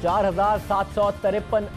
4753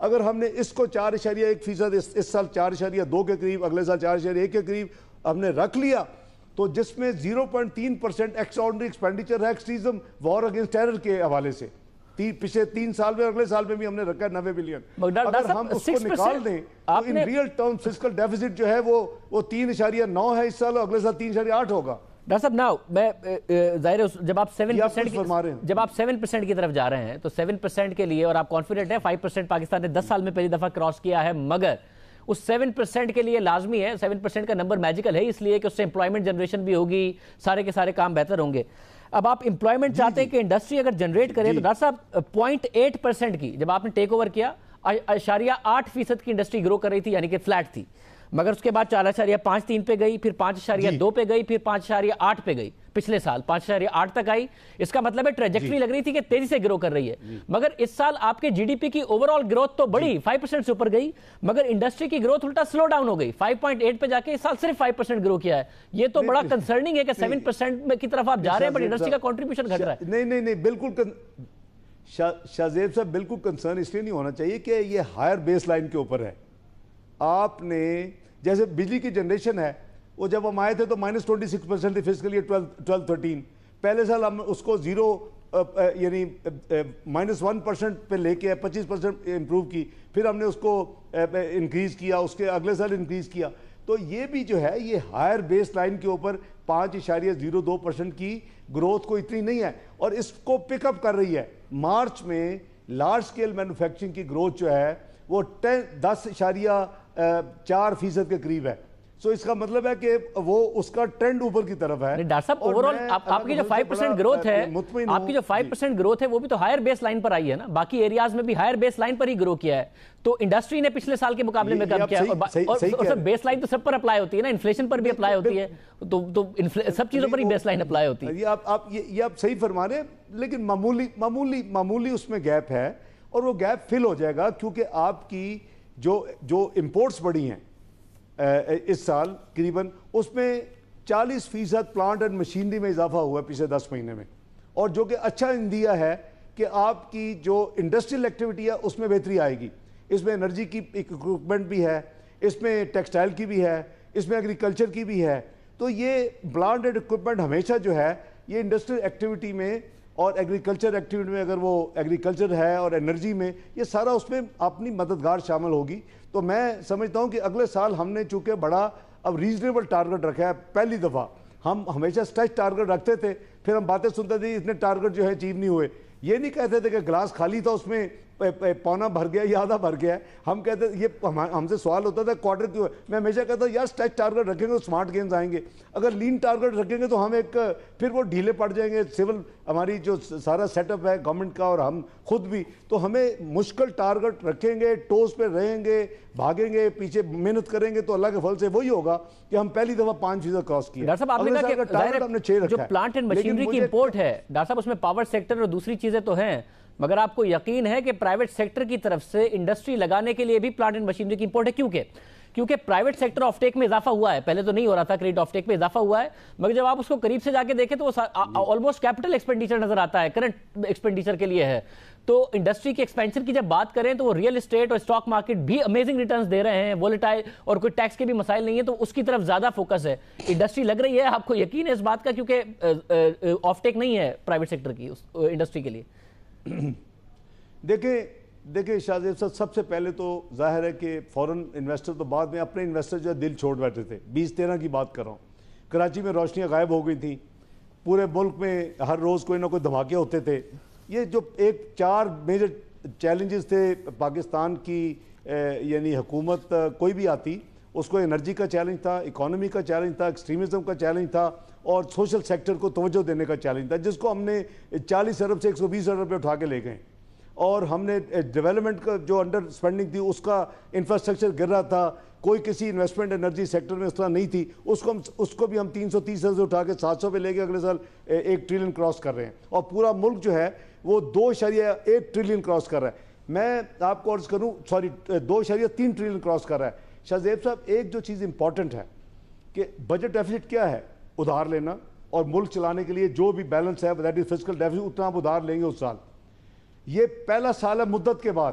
اگر ہم نے اس کو 4.1% اس سال 4.2 کے قریب، اگلے سال 4.1 کے قریب ہم نے رکھ لیا، تو جس میں 0.3% ایکسٹراڈنری ایکسپینڈیچر ہے ایکسٹریزم وار اگینسٹ ٹیرر کے حوالے سے، پچھلے 3 سال میں، اگلے سال میں بھی ہم نے رکھا ہے 90 بلین۔ اگر ہم اس کو نکال دیں تو in real term fiscal deficits جو ہے وہ 3.9 ہے اس سال، اور اگلے سال 3.8 ہوگا۔ ڈاکٹر صاحب ناؤ میں ظاہر ہے جب آپ 7% کی طرف جا رہے ہیں تو 7% کے لیے، اور آپ کانفیڈنٹ ہیں 5% پاکستان نے 10 سال میں پہلی دفعہ کراس کیا ہے، مگر اس 7% کے لیے لازمی ہے، 7% کا نمبر میجیکل ہے اس لیے کہ اس سے امپلائمنٹ جنریشن بھی ہوگی، سارے کے سارے کام بہتر ہوں گے۔ اب آپ امپلائمنٹ چاہتے ہیں کہ انڈسٹری اگر جنریٹ کرے تو ڈاکٹر صاحب 0.8% کی جب آپ نے ٹیک اوور کیا 0.8% کی انڈسٹری گرو کر رہی تھی، یعنی کہ فلیٹ تھی، مگر اس کے بعد 4.53 پہ گئی، پھر 5.2 پہ گئی، پھر 5.8 پہ گئی، پچھلے سال 5.8 تک آئی۔ اس کا مطلب ہے ٹریجیکٹری لگ رہی تھی کہ تیزی سے گرو کر رہی ہے، مگر اس سال آپ کے جی ڈی پی کی اوورال گروتھ تو بڑی 5% سے اوپر گئی، مگر انڈسٹری کی گروتھ الٹا سلو ڈاؤن ہو گئی، 5.8 پہ جا کے اس سال صرف 5% گرو کیا ہے۔ یہ تو بڑا کنسرننگ ہے کہ 7% کی طرف آپ جا رہے ہیں بٹ انڈسٹری کا کنٹریبیوشن گھٹ رہا ہے۔ نہیں بالکل شاہزیب صاحب، بالکل کنسرن اس لیے نہیں ہونا چاہیے کہ یہ ہائر بیس لائن کے اوپر ہے۔ آپ نے جیسے بجلی کی جنریشن ہے، وہ جب ہم آئے تھے تو -26% تھی فسکل ایئر 12-13، پہلے سال ہم اس کو 1% پہ لے کے 25% امپروو کی، پھر ہم نے اس کو انکریز کیا، اس کے اگلے سال انکریز کیا۔ تو یہ بھی جو ہے یہ ہائر بیس لائن کے اوپر 5.02% کی گروتھ کو اتنی نہیں ہے، اور اس کو پک اپ کر رہی ہے۔ مارچ میں لارج سکیل مینوفیکچرنگ کی گروتھ جو ہے وہ 10.4% کے قریب ہے۔ سو اس کا مطلب ہے کہ وہ اس کا ٹرینڈ اوپر کی طرف ہے۔ ڈاکٹر صاحب اوورال آپ کی جو 5% گروتھ ہے، آپ کی جو 5% گروتھ ہے وہ بھی تو ہائر بیس لائن پر آئی ہے نا، باقی ایریاز میں بھی ہائر بیس لائن پر ہی گرو کیا ہے، تو انڈسٹری نے پچھلے سال کے مقابلے میں کم کیا ہے، اور بیس لائن تو سب پر اپلائی ہوتی ہے نا، انفلیشن پر بھی اپلائی ہوتی ہے، تو سب چیزوں پر ہی بیس لائن اپلائی ہوتی ہے۔ یہ آپ صحیح فرما رہے ہیں، لیکن معمولی اس میں گیپ ہے، اور وہ گیپ فل ہو جائے گا کیونکہ آپ کی جو امپورٹس بڑی ہیں اس سال قریباً، اس میں 40% پلانٹ اینڈ مشینری میں اضافہ ہوا ہے پچھلے 10 مہینے میں، اور جو کہ اچھا اندیا ہے کہ آپ کی جو انڈسٹریل ایکٹیویٹی ہے اس میں بہتری آئے گی۔ اس میں انرجی کی اکوپمنٹ بھی ہے، اس میں ٹیکسٹائل کی بھی ہے، اس میں ایگریکلچر کی بھی ہے۔ تو یہ پلانٹ اینڈ اکوپمنٹ ہمیشہ جو ہے یہ انڈسٹریل ایکٹیویٹی میں اور ایگریکلچر ایکٹیویٹی میں، اگر وہ ایگریکلچر ہے اور انرجی میں، یہ سارا اس میں اپنی مددگار شامل ہوگی۔ تو میں سمجھتا ہوں کہ اگلے سال ہم نے چونکہ بڑا اب ریزنیبل ٹارگٹ رکھا ہے، پہلی دفعہ ہم ہمیشہ اسٹریچ ٹارگٹ رکھتے تھے، پھر ہم باتیں سنتے تھے اتنے ٹارگٹ جو ہے اچیو نہیں ہوئے، یہ نہیں کہتے تھے کہ گلاس خالی تھا اس میں پونا بھر گیا یا آدھا بھر گیا ہے، ہم کہتے یہ ہم سے سوال ہوتا تھا کوارٹر کیوں ہے، میں ہمیشہ کہتا ہوں یار اسٹریچ ٹارگٹ رکھیں گے تو سمارٹ گینز آئیں گے، اگر لین ٹارگٹ رکھیں گے تو ہم پھر وہ ڈھیلے پڑ جائیں گے، سول ہماری جو سارا سیٹ اپ ہے گورنمنٹ کا اور ہم خود بھی، تو ہمیں مشکل ٹارگٹ رکھیں گے، ٹوز پہ رہیں گے، بھاگیں گے پیچھے، محنت کریں گے تو اللہ کے فضل سے وہی ہوگا کہ ہم پہلی دفعہ 5% کراس کیا۔ ڈاکٹر صاحب آپ نے کہا کہ جو پلانٹ اینڈ مشینری کی امپورٹ ہے ڈاکٹر صاحب، اس میں پاور سیکٹر اور دوسری چیزیں تو ہیں، مگر آپ کو یقین ہے کہ پرائیویٹ سیکٹر کی طرف سے انڈسٹری لگانے کے لیے بھی پلانٹ اینڈ مشینری کی امپورٹ ہے، کیونکہ پرائیویٹ سیکٹر آف ٹیک میں اضافہ ہوا ہے، پہلے تو نہیں ہو رہا تھا، کریڈٹ آف ٹیک میں اضافہ ہوا ہے، مگر جب آپ اس کو قریب سے جا کے دیکھیں تو وہ آلموسٹ کیپٹل ایکسپینڈیچر نظر آتا ہے، کرنٹ ایکسپینڈیچر کے لیے ہے۔ تو انڈسٹری کی ایکسپینشن کی جب بات کریں تو وہ ریئل اسٹیٹ اور اسٹاک مارکیٹ بھی امیزنگ ریٹرنز دے رہے ہیں، وولیٹائل اور کوئی ٹیکس کے بھی مسائل نہیں ہیں، تو اس کی طرف زیادہ فوکس ہے۔ انڈسٹری لگ رہی ہے، آپ کو یقین ہے اس بات کا، کیونکہ آف ٹیک نہیں ہے پرائیویٹ سیکٹر کی انڈسٹری کے لیے۔ دیکھیں شاہزیب صاحب، سب سے پہلے تو ظاہر ہے کہ فورن انویسٹر تو بعد میں اپنے انویسٹر جو ہے دل چھوڑ بیٹھے تھے۔ 2013 کی بات کر رہا ہوں، کراچی میں روشنیاں غائب ہو گئی تھیں، پورے ملک میں ہر روز کوئی نہ کوئی دھماکے ہوتے تھے۔ یہ جو 4 میجر چیلنجز تھے پاکستان کی، یعنی حکومت کوئی بھی آتی اس کو انرجی کا چیلنج تھا، اکانومی کا چیلنج تھا، ایکسٹریمزم کا چیلنج تھا، اور سوشل سیکٹر کو توجہ دینے کا چیلنج تھا، جس کو ہم نے 40 ارب سے 120 ارب پہ اٹھا کے لے گئے، اور ہم نے ڈیولپمنٹ کا جو انڈر سپینڈنگ تھی اس کا انفراسٹرکچر گر رہا تھا، کوئی کسی انویسٹمنٹ انرجی سیکٹر میں اس طرح نہیں تھی، اس کو بھی ہم 330 ارب سے اٹھا کے 700 پہ لے کے اگلے سال 1 ٹریلین کراس کر رہے ہیں، اور پورا ملک جو ہے وہ 2.1 ٹریلین کراس کر رہا ہے۔ میں آپ کو عرض کروں 2.3 ٹریلین کراس کر رہا ہے۔ شاہزیب صاحب، ایک جو چیز امپورٹنٹ ہے کہ بجٹ ڈیفیسٹ کیا ہے؟ ادھار لینا، اور ملک چلانے کے لیے جو بھی بیلنس ہے دیٹ از فسکل ڈیفیسٹ، اتنا آپ ادھار لیں گے اس سال۔ یہ پہلا سال ہے مدت کے بعد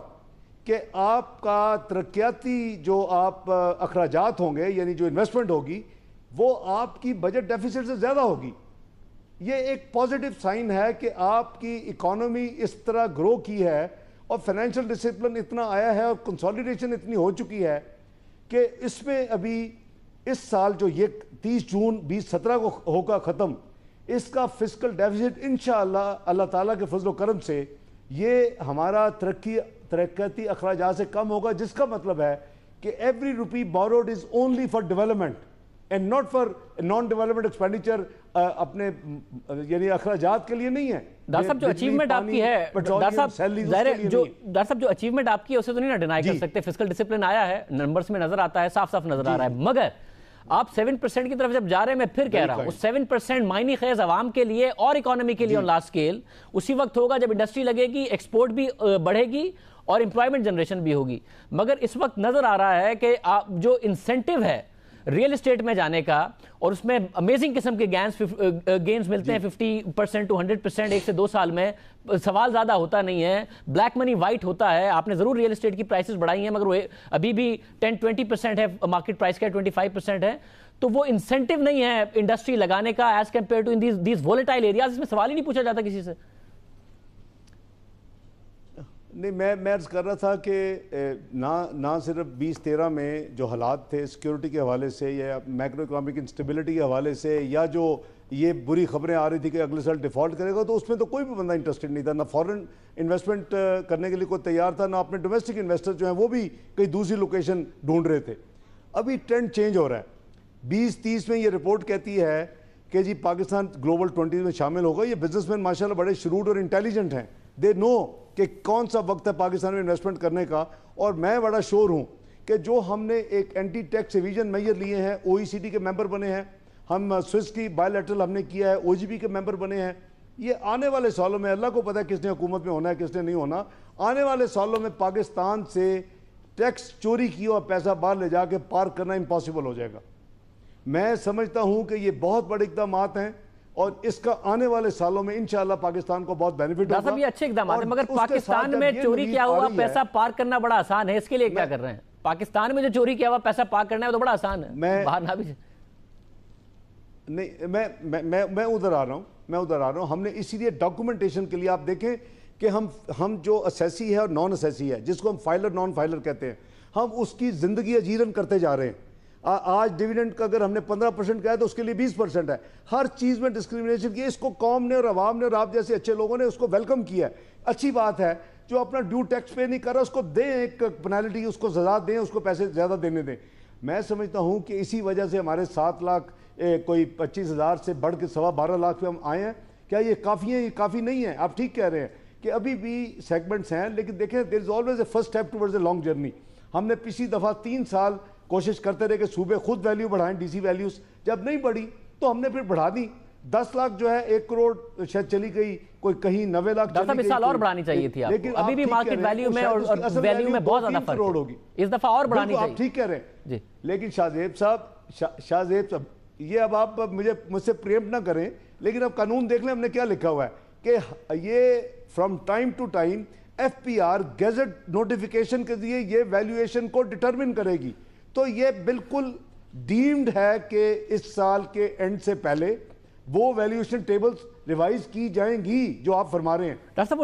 کہ آپ کا ترقیاتی جو آپ اخراجات ہوں گے یعنی جو انویسٹمنٹ ہوگی وہ آپ کی بجٹ ڈیفیسٹ سے زیادہ ہوگی. یہ ایک پازیٹیو سائن ہے کہ آپ کی اکانومی اس طرح گرو کی ہے اور فائنینشیل ڈسپلن اتنا آیا ہے اور کنسالیڈیشن اتنی ہو چکی ہے کہ اس میں ابھی اس سال جو یہ 30 جون 2017 کو ہوگا ختم, اس کا فسکل ڈیفیسٹ انشاءاللہ اللہ تعالیٰ کے فضل و کرم سے یہ ہمارا ترقیاتی اخراجات سے کم ہوگا, جس کا مطلب ہے کہ every rupee borrowed is only for development and not for non development expenditure, اپنے یعنی اخراجات کے لیے نہیں ہے. ڈاکٹر صاحب جو اچیومنٹ آپ کی ہے, ڈاکٹر صاحب جو اچیومنٹ آپ کی ہے اسے تو نہیں نا ڈینائی کر سکتے. فسکل ڈسپلن آیا ہے, نمبرز میں نظر آتا ہے, صاف صاف نظر آ رہا ہے, مگر آپ 7% کی طرف جب جا رہے ہیں, میں پھر کہہ رہا ہوں 7% معنی خیز عوام کے لیے اور اکانومی کے لیے آن لارج اسکیل اسی وقت ہوگا جب انڈسٹری لگے گی, ایکسپورٹ بھی بڑھے گی اور امپلائمنٹ جنریشن بھی ہوگی. مگر اس وقت نظر آ رہا ہے کہ جو انسینٹیو ہے ریئل اسٹیٹ میں جانے کا, اور اس میں امیزنگ قسم کے گینز ملتے ہیں 50% to 100% 1 سے 2 سال میں, سوال زیادہ ہوتا نہیں ہے, بلیک منی وائٹ ہوتا ہے. آپ نے ضرور ریئل اسٹیٹ کی پرائسز بڑھائی ہیں مگر وہ ابھی بھی 10-20% ہے مارکیٹ پرائس کا, 25% ہے, تو وہ انسینٹیو نہیں ہے انڈسٹری لگانے کا as compare to these volatile areas. اس میں سوال ہی نہیں پوچھا جاتا کسی سے. نہیں, میں عرض کر رہا تھا کہ نہ صرف 2013 میں جو حالات تھے سیکیورٹی کے حوالے سے یا میکرو اکنامک انسٹیبلٹی کے حوالے سے, یا جو یہ بری خبریں آ رہی تھی کہ اگلے سال ڈیفالٹ کرے گا, تو اس میں تو کوئی بھی بندہ انٹرسٹڈ نہیں تھا, نہ فورن انویسٹمنٹ کرنے کے لیے کوئی تیار تھا, نہ اپنے ڈومیسٹک انویسٹر جو ہیں وہ بھی کئی دوسری لوکیشن ڈھونڈ رہے تھے. ابھی ٹرینڈ چینج ہو رہا ہے. 2030 میں یہ رپورٹ کہتی ہے کہ جی پاکستان گلوبل 20 میں شامل ہوگا. یہ بزنس مین ماشاءاللہ بڑے شروڈ اور انٹیلیجنٹ ہیں, دے نو کہ کون سا وقت ہے پاکستان میں انویسٹمنٹ کرنے کا. اور میں بڑا شور ہوں کہ جو ہم نے ایک اینٹی ٹیکس ایویژن میجر لیے ہیں, OECD کے ممبر بنے ہیں, ہم سوئس کی بائی لیٹرل ہم نے کیا ہے, OGP کے ممبر بنے ہیں, یہ آنے والے سالوں میں اللہ کو پتہ ہے کس نے حکومت میں ہونا ہے کس نے نہیں ہونا, آنے والے سالوں میں پاکستان سے ٹیکس چوری کیا اور پیسہ باہر لے جا کے پارک کرنا امپاسبل ہو جائے گا. میں سمجھتا ہوں کہ یہ بہت بڑے اقدامات ہیں اور اس کا آنے والے سالوں میں انشاءاللہ پاکستان کو بہت بینیفٹ ہوگا. یہ اچھے اقدامات ہیں, مگر پاکستان میں چوری کیا ہوا پیسہ پارک کرنا بڑا آسان ہے, اس کے لیے کیا کر رہے ہیں؟ پاکستان میں جو چوری کیا ہوا پیسہ پارک کرنا ہے تو بڑا آسان ہے, باہر نہ بھی نہیں. میں ادھر آ رہا ہوں, ہم نے اسی لیے ڈاکومنٹیشن کے لیے آپ دیکھیں کہ ہم جو اسیسی ہے اور نان اسیسی ہے, جس کو ہم فائلر نان فائلر کہتے ہیں, ہم اس کی زندگی اجیرن کرتے جا رہے ہیں. آج ڈیویڈنڈ کا اگر ہم نے 15% کہا ہے تو اس کے لیے 20% ہے. ہر چیز میں ڈسکریمنیشن کی, اس کو قوم نے اور عوام نے اور آپ جیسے اچھے لوگوں نے اس کو ویلکم کیا ہے. اچھی بات ہے, جو اپنا ڈیو ٹیکس پے نہیں کر رہا اس کو دیں ایک پینالٹی, اس کو سزا دیں, اس کو پیسے زیادہ دینے دیں. میں سمجھتا ہوں کہ اسی وجہ سے ہمارے 7 لاکھ کوئی 25,000 سے بڑھ کے 12.5 لاکھ پہ ہم آئے ہیں. کیا یہ کافی ہے؟ یہ کافی نہیں ہے. آپ ٹھیک کہہ رہے ہیں کہ ابھی بھی سیگمنٹس ہیں, لیکن دیکھیں there is always a first step towards a long journey. ہم نے پچھلی دفعہ 3 سال کوشش کرتے رہے کہ صوبے خود ویلیو بڑھائیں, ڈی سی ویلیوز جب نہیں بڑھی تو ہم نے پھر بڑھا دی. 10 لاکھ جو ہے 1 کروڑ شاید چلی گئی, کوئی کہیں 90 لاکھ چلی گئی. اس سال اور بڑھانی چاہیے تھی آپ کو, ابھی بھی مارکیٹ ویلیو میں اور ویلیو میں بہت زیادہ فرق ہوگی, اس دفعہ اور بڑھانی چاہیے. آپ ٹھیک کہہ رہے ہیں, لیکن شاہ زیب صاحب یہ اب آپ مجھ سے پریمپٹ نہ کریں, لیکن اب قانون دیکھ لیں ہم نے کیا لکھا ہوا ہے کہ یہ from time to time FPR gazette notification کے ذریعے یہ ویلیویشن کو ڈٹرمن کرے گی. تو یہ بالکل ڈیمڈ ہے کہ اس سال کے اینڈ سے پہلے وہ ویلیویشن ٹیبلز ریوائز کی جائیں گی جو آپ فرما رہے ہیں.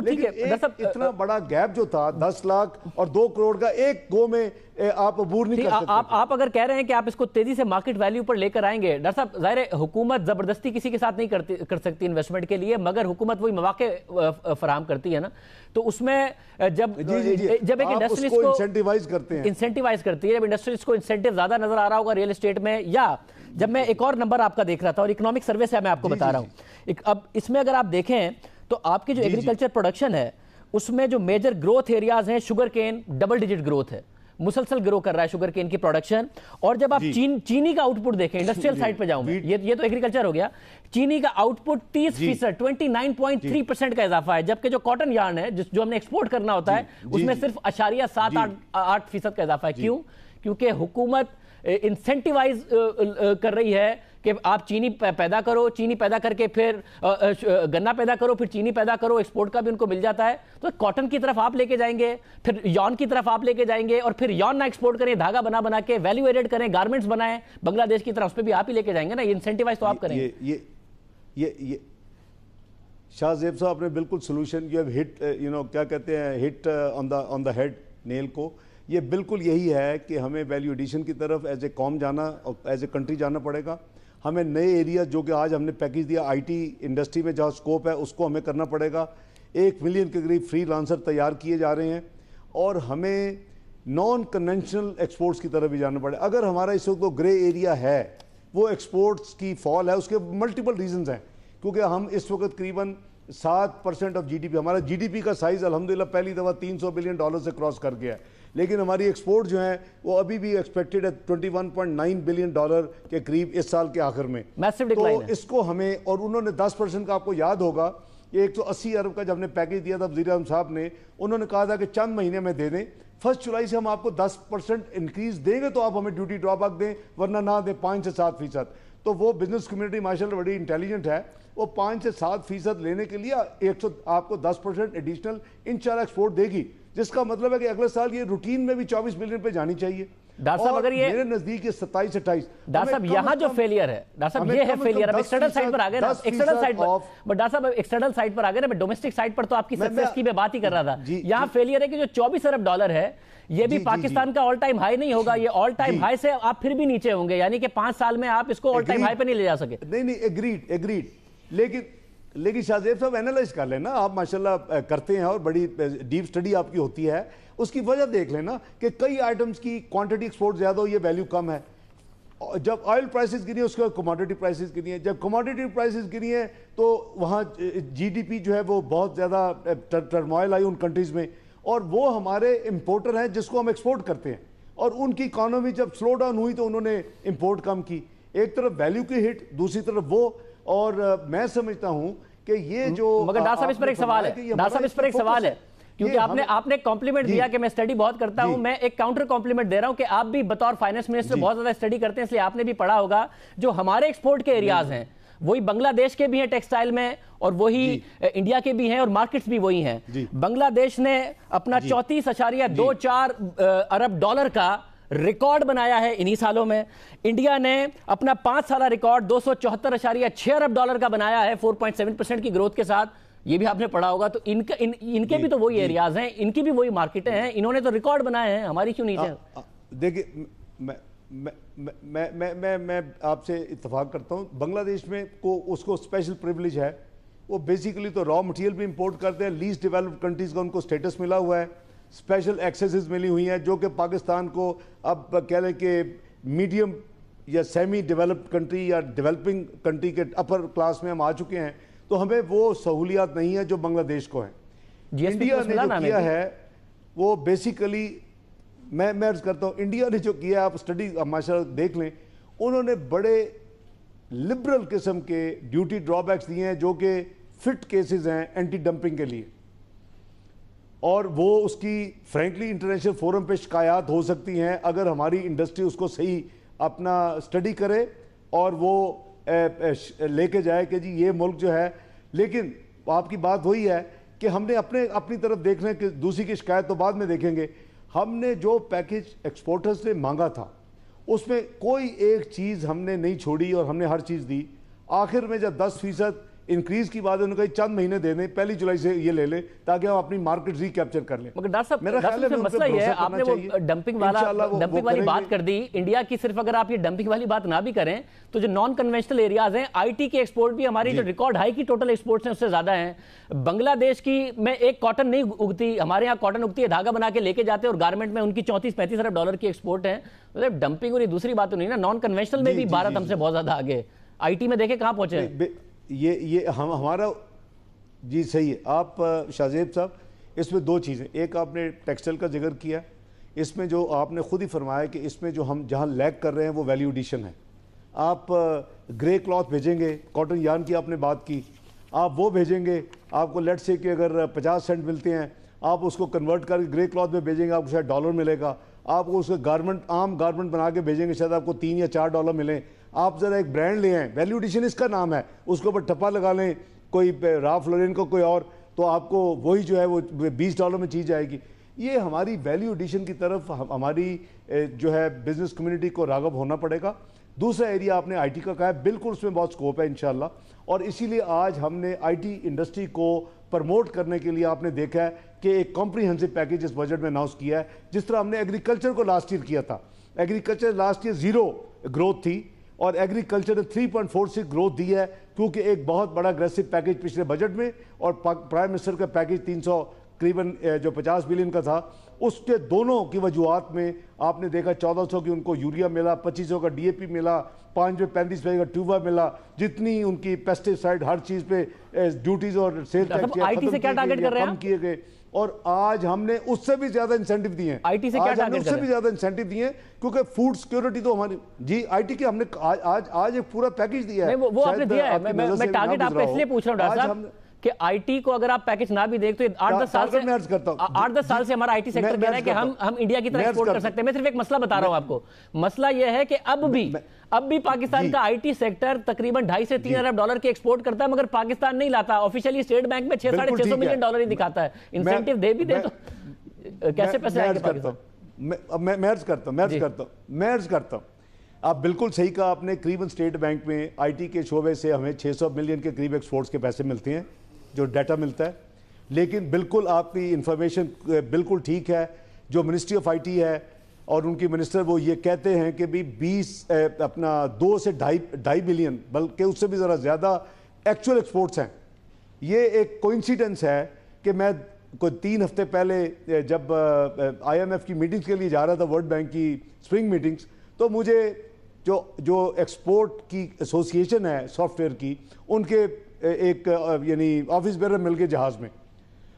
لیکن اتنا بڑا گیپ جو تھا 10 لاکھ اور 2 کروڑ کا ایک گو میں آپ عبور نہیں کر سکتے. آپ اگر کہہ رہے ہیں کہ آپ اس کو تیزی سے مارکیٹ ویلیو پر لے کر آئیں گے, ڈاکٹر صاحب ظاہر ہے حکومت زبردستی کسی کے ساتھ نہیں کر سکتی انویسٹمنٹ کے لیے, مگر حکومت وہی مواقع فراہم کرتی ہے نا. تو اس میں جب ایک انڈسٹریز کو انسینٹیوائز کرتی ہے, جب انڈسٹریز کو انسینٹیو زیادہ نظر آ رہا ہوگا ریئل اسٹیٹ میں, یا جب میں ایک اور نمبر آپ کا دیکھ رہا تھا اور اکنامک سروے سے میں آپ کو بتا رہا ہوں, اب اس میں اگر آپ دیکھیں تو آپ کی جو ایگریکلچر پروڈکشن ہے اس میں جو میجر گروتھ ایریاز ہیں, sugar cane double digit growth ہے, مسلسل گرو کر رہا ہے شوگر کین کی پروڈکشن. اور جب آپ چینی کا آؤٹ پٹ دیکھیں, انڈسٹریل سائٹ پہ جاؤں میں, یہ تو ایگریکلچر ہو گیا, چینی کا آؤٹ پٹ 30%, 29.3% کا اضافہ ہے, جبکہ جو کاٹن یارن ہے جو ہم نے ایکسپورٹ کرنا ہوتا ہے اس میں صرف 0.78% کا اضافہ ہے. کیوں؟ کیونکہ حکومت انسینٹیوائز کر رہی ہے کہ آپ چینی پیدا کرو, چینی پیدا کر کے پھر گنا پیدا کرو, پھر چینی پیدا کرو, ایکسپورٹ کا بھی ان کو مل جاتا ہے. تو کاٹن کی طرف آپ لے کے جائیں گے, پھر یون کی طرف آپ لے کے جائیں گے, اور پھر یون نہ ایکسپورٹ کریں, دھاگا بنا کے ویلیو ایڈڈ کریں, گارمنٹس بنائیں بنگلہ دیش کی طرف, اس پہ بھی آپ ہی لے کے جائیں گے نا, یہ انسینٹیوائز تو آپ کریں گے. یہ شاہ زیب صاحب نے بالکل سولوشن, یو ہیو ہٹ, کیا کہتے ہیں, ہٹ آن دا ہیڈ نیل کو. یہ بالکل یہی ہے کہ ہمیں ویلیو ایڈیشن کی طرف ایز اے قوم جانا, اور ایز اے کنٹری جانا پڑے گا. ہمیں نئے ایریا جو کہ آج ہم نے پیکیج دیا آئی ٹی انڈسٹری میں جہاں سکوپ ہے, اس کو ہمیں کرنا پڑے گا. 1 ملین کے قریب فری لانسر تیار کیے جا رہے ہیں, اور ہمیں نان کنونشنل ایکسپورٹس کی طرف بھی جانا پڑے. اگر ہمارا اس وقت وہ گرے ایریا ہے, وہ ایکسپورٹس کی فال ہے, اس کے ملٹیپل ریزنز ہیں. کیونکہ ہم اس وقت قریباً 7% آف جی ڈی پی, ہمارا جی ڈی پی کا سائز الحمدللہ پہلی دفعہ $300 بلین سے کراس کر گیا ہے, لیکن ہماری ایکسپورٹ جو ہیں وہ ابھی بھی ایکسپیکٹڈ ہے $21.9 بلین کے قریب اس سال کے آخر میں. تو اس کو ہمیں, اور انہوں نے 10% کا, آپ کو یاد ہوگا 180 ارب کا جب ہم نے پیکیج دیا تھا وزیر اعظم صاحب نے, انہوں نے کہا تھا کہ چند مہینے میں دے دیں, 1 جولائی سے ہم آپ کو 10% انکریز دیں گے تو آپ ہمیں ڈیوٹی ڈرا بیک دیں, ورنہ نہ دیں 5 سے 7%. تو وہ بزنس کمیونٹی ماشاءاللہ بڑی انٹیلیجنٹ ہے, وہ 5 سے 7% لینے کے لیے آپ کو 10% ایڈیشنل انشاءاللہ ایکسپورٹ دے گی, جس کا مطلب ہے کہ اگلے سال یہ روٹین میں بھی 24 بلین پہ جانی چاہیے. ڈاکٹر صاحب اگر یہ میرے نزدیک یہ 27-28. ڈاکٹر صاحب یہاں جو فیلئر ہے, ڈاکٹر صاحب یہ ہے فیلئر. اب ایکسٹرنل سائٹ پر آ گئے نا, ایکسٹرنل سائٹ پر, بٹ ڈاکٹر صاحب ایکسٹرنل سائٹ پر آ گئے نا, میں ڈومیسٹک سائٹ پر تو آپ کی سکسیس کی میں بات ہی کر رہا تھا. یہاں فیلئر ہے کہ جو $24 ارب ہے, یہ بھی پاکستان کا آل ٹائم ہائی نہیں ہوگا, یہ آل ٹائم ہائی سے آپ پھر بھی نیچے ہوں گے, یعنی کہ 5 سال میں آپ اس کو آل ٹائم ہائی پہ نہیں لے جا سکے. نہیں, ایگریڈ. لیکن شاہ زیب صاحب اینالائز کر لینا, آپ ماشاءاللہ کرتے ہیں اور بڑی ڈیپ سٹڈی آپ کی ہوتی ہے, اس کی وجہ دیکھ لینا کہ کئی آئٹمز کی کوانٹٹی ایکسپورٹ زیادہ ہو, یہ ویلیو کم ہے. جب آئل پرائسز گری ہیں, اس کے کموڈٹی پرائسز گری ہیں, جب کموڈٹی پرائسز گری ہیں تو وہاں جی ڈی پی جو ہے وہ بہت زیادہ ٹرموائل آئی ان کنٹریز میں, اور وہ ہمارے امپورٹر ہیں جس کو ہم ایکسپورٹ کرتے ہیں, اور ان کی اکانومی جب سلو ڈاؤن ہوئی تو انہوں نے امپورٹ کم کی. ایک طرف ویلیو کی ہٹ, دوسری طرف وہ, اور میں سمجھتا ہوں کہ یہ جو, مگر ڈاکٹر صاحب اس پر ایک سوال ہے, ڈاکٹر صاحب اس پر ایک سوال ہے, کیونکہ آپ نے کمپلیمنٹ دیا کہ میں اسٹڈی بہت کرتا ہوں, میں ایک کاؤنٹر کمپلیمنٹ دے رہا ہوں کہ آپ بھی بطور فائنانس منسٹر بہت زیادہ اسٹڈی کرتے ہیں, اس لیے آپ نے بھی پڑھا ہوگا جو ہمارے ایکسپورٹ کے ایریاز ہیں وہی بنگلہ دیش کے بھی ہیں ٹیکسٹائل میں, اور وہی انڈیا کے بھی ہیں, اور مارکٹس بھی وہی ہیں. بنگلہ دیش نے اپنا 34.24 ارب ڈالر کا ریکارڈ بنایا ہے انہی سالوں میں. انڈیا نے اپنا 5 سالہ ریکارڈ 274.6 ارب ڈالر کا بنایا ہے 4.7% کی گروتھ کے ساتھ, یہ بھی آپ نے پڑھا ہوگا. تو ان کے بھی تو وہی ایریاز ہیں, ان کی بھی وہی مارکیٹیں ہیں, انہوں نے تو ریکارڈ بنائے ہیں, ہماری کیوں نیچے. دیکھیں میں آپ سے اتفاق کرتا ہوں, بنگلہ دیش میں اس کو اسپیشل پریویلیج ہے, وہ بیسیکلی تو را مٹیریل بھی امپورٹ کرتے ہیں, لیسٹ ڈیولپڈ کنٹریز کا ان کو سٹیٹس ملا ہوا ہے, اسپیشل ایکسیسز ملی ہوئی ہیں جو کہ پاکستان کو اب کہہ لیں کہ میڈیم یا سیمی ڈیولپڈ کنٹری یا ڈیولپنگ کنٹری کے اپر کلاس میں ہم آ چکے ہیں, تو ہمیں وہ سہولیات نہیں ہیں جو بنگلہ دیش کو ہیں. انڈیا نے جو کیا ہے وہ بیسیکلی, میں عرض کرتا ہوں, انڈیا نے جو کیا, آپ اسٹڈی ماشاءاللہ دیکھ لیں, انہوں نے بڑے لبرل قسم کے ڈیوٹی ڈرا بیکس دیے ہیں جو کہ فٹ کیسز ہیں اینٹی ڈمپنگ کے لیے, اور وہ اس کی فرینکلی انٹرنیشنل فورم پہ شکایات ہو سکتی ہیں اگر ہماری انڈسٹری اس کو صحیح اپنا اسٹڈی کرے اور وہ لے کے جائے کہ جی یہ ملک جو ہے. لیکن آپ کی بات وہی ہے کہ ہم نے اپنی طرف دیکھنا ہے کہ دوسری کی شکایت تو بعد میں دیکھیں گے. ہم نے جو پیکج ایکسپورٹرز نے مانگا تھا اس میں کوئی ایک چیز ہم نے نہیں چھوڑی, اور ہم نے ہر چیز دی. آخر میں جب 10% انکریز کی بات ہے, انہوں نے کہا چند مہینے دے دیں, 1 جولائی سے یہ لے لیں تاکہ ہم اپنی مارکیٹ ری کیپچر کر لیں. مگر ڈاکٹر صاحب مسئلہ یہ ہے, آپ نے وہ ڈمپنگ والی بات کر دی انڈیا کی. صرف اگر آپ یہ ڈمپنگ والی بات نہ بھی کریں تو جو نان کنونشنل ایریاز ہیں, آئی ٹی کے ایکسپورٹ بھی ہماری جو ریکارڈ ہائی کی ٹوٹل ایکسپورٹس ہیں اس سے زیادہ ہیں. بنگلہ دیش کی میں ایک کاٹن نہیں اگتی, ہمارے یہاں کاٹن اگتی ہے, دھاگا بنا کے لے کے جاتے ہیں, اور گارمنٹ میں ان کی 34-35 ارب ڈالر کی ایکسپورٹ ہے. مطلب ڈمپنگ اور یہ دوسری بات تو نہیں نا, نان کنونشنل میں بھی بھارت ہم سے بہت زیادہ آگے. آئی ٹی میں دیکھیں کہاں پہنچے ہیں. یہ ہمارا جی صحیح ہے. آپ شاہ زیب صاحب اس میں 2 چیزیں, ایک آپ نے ٹیکسٹائل کا ذکر کیا, اس میں جو آپ نے خود ہی فرمایا کہ اس میں جو ہم جہاں لیک کر رہے ہیں وہ ویلیو ایڈیشن ہے. آپ گرے کلاتھ بھیجیں گے, کاٹن یارن کی آپ نے بات کی, آپ وہ بھیجیں گے, آپ کو لیٹ سے کہ اگر 50 سینٹ ملتے ہیں آپ اس کو کنورٹ کر کے گرے کلاتھ میں بھیجیں گے, آپ کو شاید $1 ملے گا. آپ کو اس کو عام گارمنٹ بنا کے بھیجیں گے, شاید آپ کو $3 یا $4 ملیں. آپ ذرا ایک برانڈ لے آئیں, ویلیو ایڈیشن اس کا نام ہے, اس کے اوپر ٹھپا لگا لیں کوئی رالف لورین کو کوئی اور, تو آپ کو وہی جو ہے وہ $20 میں چیز جائے گی. یہ ہماری ویلیو ایڈیشن کی طرف ہماری جو ہے بزنس کمیونٹی کو راغب ہونا پڑے گا. دوسرا ایریا آپ نے آئی ٹی کا کہا ہے, بالکل اس میں بہت سکوپ ہے انشاءاللہ, اور اسی لیے آج ہم نے آئی ٹی انڈسٹری کو پرموٹ کرنے کے لیے آپ نے دیکھا ہے کہ ایک کمپریہنسو پیکیج اس بجٹ میں اناؤنس کیا ہے. جس طرح ہم نے ایگریکلچر کو لاسٹ ایئر کیا تھا, ایگریکلچر لاسٹ ایئر 0 گروتھ تھی, اور ایگریکلچر نے 3.46 گروتھ دی ہے, کیونکہ ایک بہت بڑا اگریسو پیکیج پچھلے بجٹ میں, اور پرائم منسٹر کا پیکیج 300 تقریباً جو 50 بلین کا تھا, اس کے دونوں کی وجوہات میں آپ نے دیکھا 1400 کی ان کو یوریا ملا, 2500 کا ڈی اے پی ملا, 5 پہ 35 کا ٹیوبا ملا, جتنی ان کی پیسٹیسائڈ ہر چیز پہ ڈیوٹیز اور سیل ٹیکس کم کیے گئے, اور آج ہم نے اس سے بھی زیادہ انسینٹیو دیے ہیں, آج ہم نے اس سے بھی زیادہ انسینٹیو دیے ہیں, کیونکہ فوڈ سیکیورٹی تو ہماری جی آئی ٹی کے ہم نے آج ایک پورا پیکیج دیا ہے. وہ آپ نے دیا ہے, میں ٹارگٹ آپ کو اس لیے پوچھ رہا ہوں ڈاکٹر صاحب کہ آئی ٹی کو اگر آپ پیکج نہ بھی دیکھ تو 8-10 سال سے ہمارا آئی ٹی سیکٹر کہہ رہا ہے کہ ہم انڈیا کی طرح ایکسپورٹ کر سکتے ہیں. میں صرف ایک مسئلہ بتا رہا ہوں آپ کو, مسئلہ یہ ہے کہ اب بھی پاکستان کا آئی ٹی سیکٹر تقریباً $2.5 سے 3 ارب ڈالر کی ایکسپورٹ کرتا ہے, مگر پاکستان نہیں لاتا. آفیشلی اسٹیٹ بینک میں $600 ملین ہی دکھاتا ہے. انسینٹیو دے بھی دے تو کیسے پیسے آئیں گے پاکستان؟ میں عرض کرتا ہوں, آپ بالکل صحیح کہا آپ نے. قریباً اسٹیٹ بینک میں آئی ٹی کے شعبے سے ہمیں 600 ملین کے قریب ایکسپورٹس کے پیسے ملتے ہیں, جو ڈیٹا ملتا ہے. لیکن بالکل آپ کی انفارمیشن بالکل ٹھیک ہے. جو منسٹری آف آئی ٹی ہے اور ان کی منسٹر وہ یہ کہتے ہیں کہ بھی 2 سے 2.5 بلین بلکہ اس سے بھی ذرا زیادہ ایکچوئل ایکسپورٹس ہیں. یہ ایک کوئنسیڈنس ہے کہ میں کوئی 3 ہفتے پہلے جب آئی ایم ایف کی میٹنگز کے لیے جا رہا تھا, ورلڈ بینک کی اسپرنگ میٹنگز, تو مجھے جو ایکسپورٹ کی ایسوسیشن ہے سافٹ ویئر کی, ان کے ایک یعنی آفس بیرر مل گئے جہاز میں.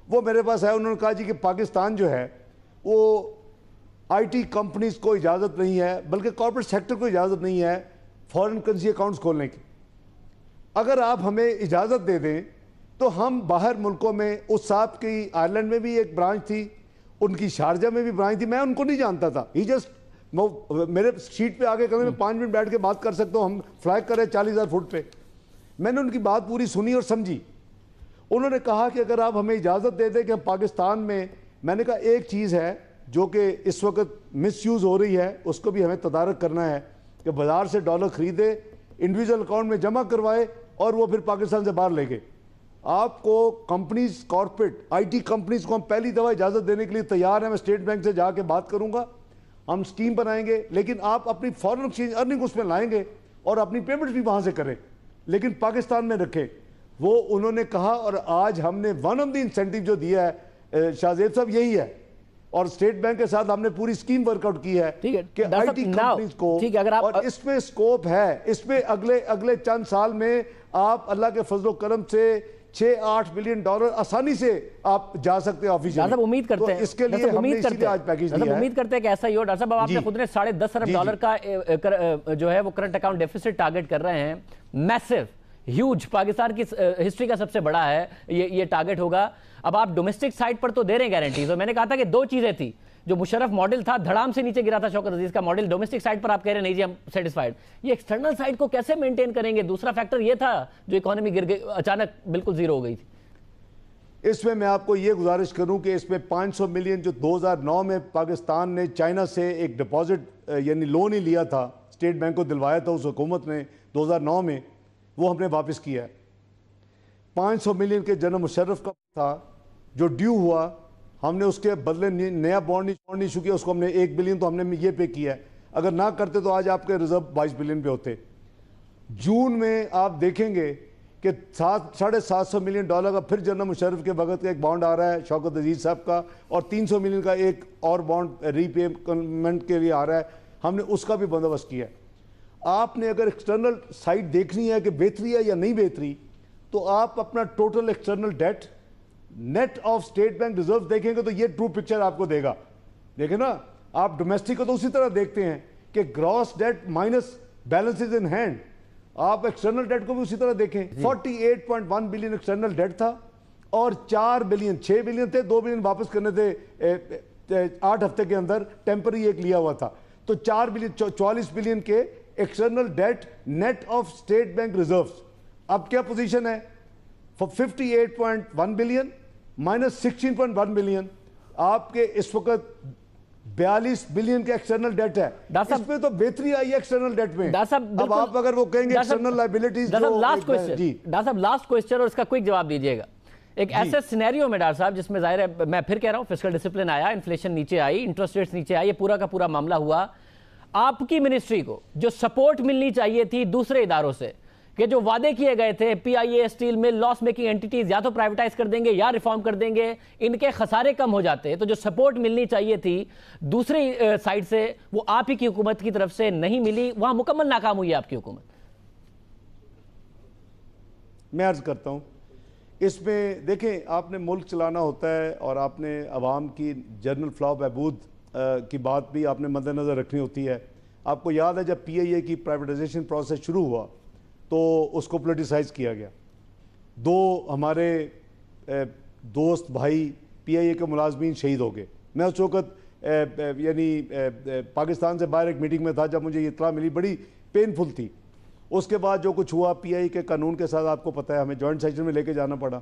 وہ میرے پاس آئے, انہوں نے کہا جی کہ پاکستان جو ہے وہ آئی ٹی کمپنیز کو اجازت نہیں ہے, بلکہ کارپوریٹ سیکٹر کو اجازت نہیں ہے فارن کرنسی اکاؤنٹس کھولنے کی. اگر آپ ہمیں اجازت دے دیں تو ہم باہر ملکوں میں, اس صاحب کی آئرلینڈ میں بھی ایک برانچ تھی, ان کی شارجہ میں بھی برانچ تھی, میں ان کو نہیں جانتا تھا. ہی جسٹ میرے شیٹ پہ آگے کہتے میں 5 منٹ بیٹھ کے بات کر سکتا ہوں, ہم فلائی کر رہے 40,000 فٹ پہ. میں نے ان کی بات پوری سنی اور سمجھی. انہوں نے کہا کہ اگر آپ ہمیں اجازت دے دیں کہ ہم پاکستان میں نے کہا ایک چیز ہے جو کہ اس وقت مس یوز ہو رہی ہے, اس کو بھی ہمیں تدارک کرنا ہے کہ بازار سے ڈالر خریدے, انڈیویجول اکاؤنٹ میں جمع کروائے, اور وہ پھر پاکستان سے باہر لے گئے. آپ کو companies, corporate I T companies کو ہم پہلی دفعہ اجازت دینے کے لیے تیار ہیں. میں اسٹیٹ بینک سے جا کے بات کروں گا, ہم اسکیم بنائیں گے, لیکن آپ اپنی فارن ایکسچینج ارننگ اس میں لائیں گے اور اپنی پیمنٹس بھی وہاں سے کریں, لیکن پاکستان میں رکھیں. وہ انہوں نے کہا, اور آج ہم نے ون آف دی انسینٹیو جو دیا ہے شاہ زیب صاحب یہی ہے, اور اسٹیٹ بینک کے ساتھ ہم نے پوری اسکیم ورک آؤٹ کی ہے کہ آئی ٹی کمپنیز کو, اور اس میں اسکوپ ہے, اس میں اگلے چند سال میں آپ اللہ کے فضل و کرم سے $6-8 بلین آسانی سے آپ جا سکتے ہیں آفیشلی. ڈاکٹر صاحب امید کرتے ہیں, اس کے لیے ہم نے اسی لیے آج پیکیج دیا ہے. امید کرتے ہیں کہ ایسا ہی ہو. ڈاکٹر صاحب آپ نے خود نے $10.5 ارب کا جو ہے وہ کرنٹ اکاؤنٹ ڈیفیسٹ ٹارگٹ کر رہے ہیں. میسو, ہیوج, پاکستان کی ہسٹری کا سب سے بڑا ہے یہ ٹارگٹ ہوگا. اب آپ ڈومیسٹک سائٹ پر تو دے رہے ہیں گارنٹیز, اور میں نے کہا تھا کہ 2 چیزیں تھی. جو مشرف ماڈل تھا دھڑام سے نیچے گرا تھا شوکت عزیز کا ماڈل, ڈومیسٹک سائٹ پر آپ کہہ رہے ہیں نہیں جی ہم سیٹسفائیڈ. یہ ایکسٹرنل سائٹ کو کیسے مینٹین کریں گے؟ دوسرا فیکٹر یہ تھا جو اکانومی گر گئی, اچانک بالکل زیرو ہو گئی تھی. اس میں آپ کو یہ گزارش کروں کہ اس میں 500 ملین جو 2009 میں پاکستان نے چائنا سے ایک ڈپازٹ یعنی لون ہی لیا تھا, اسٹیٹ بینک کو دلوایا تھا اس حکومت نے 2009 میں, وہ ہم نے واپس کیا ہے. 500 ملین کے جنرل مشرف کا تھا جو ڈیو ہوا, ہم نے اس کے بدلے نیا بانڈ نہیں ایشو کیا, اس کو ہم نے 1 بلین تو ہم نے یہ پے کیا ہے. اگر نہ کرتے تو آج آپ کے ریزرو 22 بلین پہ ہوتے. جون میں آپ دیکھیں گے کہ $750 ملین کا پھر جنرل مشرف کے وقت کا ایک بانڈ آ رہا ہے شوکت عزیز صاحب کا, اور 300 ملین کا ایک اور بانڈ ری پیمنٹ کے لیے آ رہا ہے. ہم نے اس کا بھی بندوبست کیا ہے. آپ نے اگر ایکسٹرنل سائٹ دیکھنی ہے کہ بہتری ہے یا نہیں بہتری, تو آپ اپنا total external debt net of State Bank reserve دیکھیں گے تو یہ ٹرو پکچر آپ کو دے گا. دیکھیں نا, آپ ڈومیسٹک کو تو اسی طرح دیکھتے ہیں کہ gross debt minus balances in hand, آپ ایکسٹرنل ڈیٹ کو بھی اسی طرح دیکھیں. 48.1 بلین ایکسٹرنل ڈیٹ تھا, اور 4 بلین 6 بلین تھے, 2 بلین واپس کرنے تھے 8 ہفتے کے اندر, ٹیمپری ایک لیا ہوا تھا, تو 4 بلین 44 بلین کے external debt net of State Bank reserves اب کیا پوزیشن ہے؟ 58.1 بلین مائنس 16.1 بلین. آپ کے اس وقت 42 بلین کا ایکسٹرنل ڈیٹ ہے. اس میں تو بہتری آئی ہے ایکسٹرنل ڈیٹ میں. اب آپ اگر وہ کہیں گے ایکسٹرنل لائبلٹیز لاسٹ کوسچن اور اس کا کوئک جواب دیجئے گا. ایک ایسے سینیریو میں ڈاکٹر صاحب جس میں ظاہر ہے میں پھر کہہ رہا ہوں فسکل ڈسپلن آیا, انفلیشن نیچے آئی, انٹرسٹ ریٹس نیچے آئی, یہ پورا کا پورا معاملہ ہوا, آپ کی منسٹری کو جو سپورٹ ملنی چاہیے تھی دوسرے اداروں سے کہ جو وعدے کیے گئے تھے پی آئی اے اسٹیل میں لاس میکنگ اینٹیٹیز یا تو پرائیویٹائز کر دیں گے یا ریفارم کر دیں گے, ان کے خسارے کم ہو جاتے, تو جو سپورٹ ملنی چاہیے تھی دوسری سائڈ سے وہ آپ ہی کی حکومت کی طرف سے نہیں ملی, وہاں مکمل ناکام ہوئی ہے آپ کی حکومت. میں عرض کرتا ہوں اس میں دیکھیں آپ نے ملک چلانا ہوتا ہے اور آپ نے عوام کی جنرل فلاح و بہبود کی بات بھی آپ نے مد نظر رکھنی ہوتی ہے. آپ کو یاد ہے جب پی آئی اے کی پرائیویٹائزیشن پروسیس شروع ہوا تو اس کو پولیٹیسائز کیا گیا. 2 ہمارے دوست بھائی پی آئی اے کے ملازمین شہید ہو گئے. میں اس وقت یعنی پاکستان سے باہر ایک میٹنگ میں تھا جب مجھے یہ اطلاع ملی, بڑی پینفل تھی. اس کے بعد جو کچھ ہوا پی آئی کے قانون کے ساتھ آپ کو پتہ ہے ہمیں جوائنٹ سیشن میں لے کے جانا پڑا,